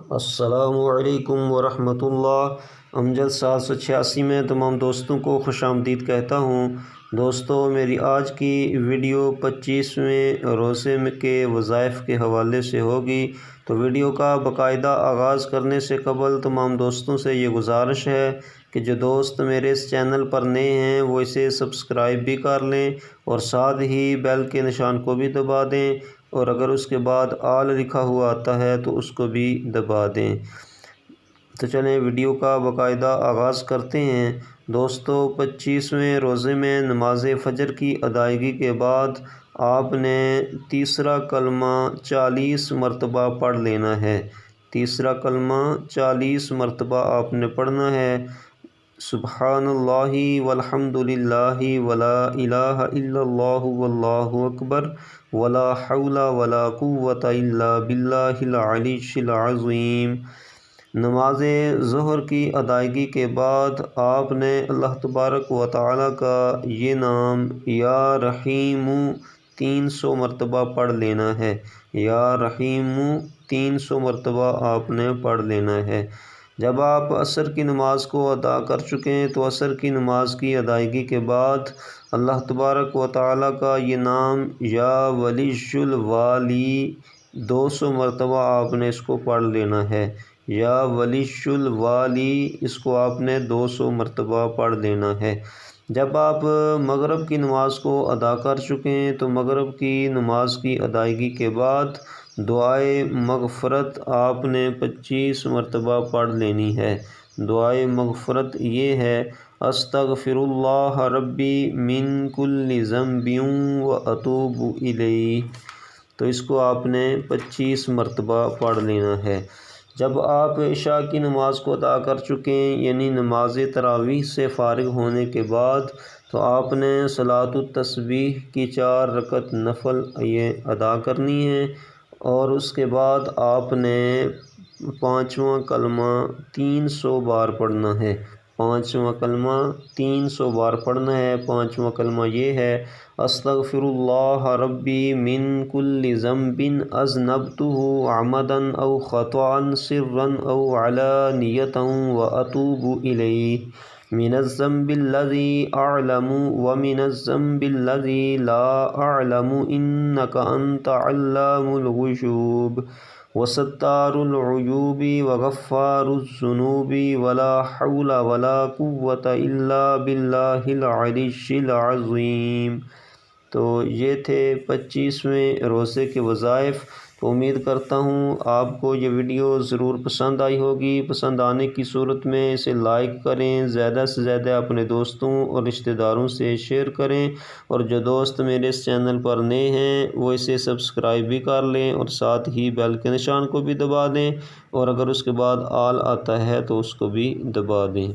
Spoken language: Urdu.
السلام علیکم ورحمۃ اللہ۔ امجد 786 میں تمام دوستوں کو خوش آمدید کہتا ہوں۔ دوستو، میری آج کی ویڈیو 25ویں روزے کے وظائف کے حوالے سے ہوگی، تو ویڈیو کا باقاعدہ آغاز کرنے سے قبل تمام دوستوں سے یہ گزارش ہے کہ جو دوست میرے اس چینل پر نئے ہیں وہ اسے سبسکرائب بھی کر لیں اور ساتھ ہی بیل کے نشان کو بھی دبا دیں، اور اگر اس کے بعد آل لکھا ہوا آتا ہے تو اس کو بھی دبا دیں۔ تو چلیں ویڈیو کا باقاعدہ آغاز کرتے ہیں۔ دوستو، 25ویں روزے میں نماز فجر کی ادائیگی کے بعد آپ نے تیسرا کلمہ 40 مرتبہ پڑھ لینا ہے۔ تیسرا کلمہ 40 مرتبہ آپ نے پڑھنا ہے۔ سبحان اللہ والحمد للہ ولا الہ الا اللہ واللہ اکبر ولا حول ولا قوۃ الا باللہ العلی العظیم۔ نماز ظہر کی ادائیگی کے بعد آپ نے اللہ تبارک و تعالیٰ کا یہ نام یا رحیم 300 مرتبہ پڑھ لینا ہے۔ یا رحیم 300 مرتبہ آپ نے پڑھ لینا ہے۔ جب آپ عصر کی نماز کو ادا کر چکیں تو عصر کی نماز کی ادائیگی کے بعد اللہ تبارک و تعالیٰ کا یہ نام یا ولی الوالی 200 مرتبہ آپ نے اس کو پڑھ لینا ہے۔ یا ولی الوالی اس کو آپ نے 200 مرتبہ پڑھ لینا ہے۔ جب آپ مغرب کی نماز کو ادا کر چکیں تو مغرب کی نماز کی ادائیگی کے بعد دعائے مغفرت آپ نے 25 مرتبہ پڑھ لینی ہے۔ دعائے مغفرت یہ ہے: استغفر اللہ ربی من کل ذنب واتوب الیہ۔ تو اس کو آپ نے 25 مرتبہ پڑھ لینا ہے۔ جب آپ عشاء کی نماز کو ادا کر چکیں، یعنی نماز تراویح سے فارغ ہونے کے بعد، تو آپ نے صلاۃ التسبیح کی 4 رکعت نفل یہ ادا کرنی ہے، اور اس کے بعد آپ نے 5واں کلمہ 300 بار پڑھنا ہے۔ 5واں کلمہ 300 بار پڑھنا ہے۔ 5واں کلمہ یہ ہے: استغفر اللہ ربی من کل ذنب اذنبتہ عمدا او خطأ سرا او علانیۃ واتوب الیہ من الذنب الذی اعلم ومن الذنب الذی لا اعلم انک انت علام الغیوب وستار العیوب وغفار الذنوب ولا حول ولا قوۃ الا باللہ العلی العظیم۔ تو یہ تھے 25ویں روزے کے وظائف۔ تو امید کرتا ہوں آپ کو یہ ویڈیو ضرور پسند آئی ہوگی۔ پسند آنے کی صورت میں اسے لائک کریں، زیادہ سے زیادہ اپنے دوستوں اور رشتہ داروں سے شیئر کریں، اور جو دوست میرے اس چینل پر نئے ہیں وہ اسے سبسکرائب بھی کر لیں اور ساتھ ہی بیل کے نشان کو بھی دبا دیں، اور اگر اس کے بعد آل آتا ہے تو اس کو بھی دبا دیں۔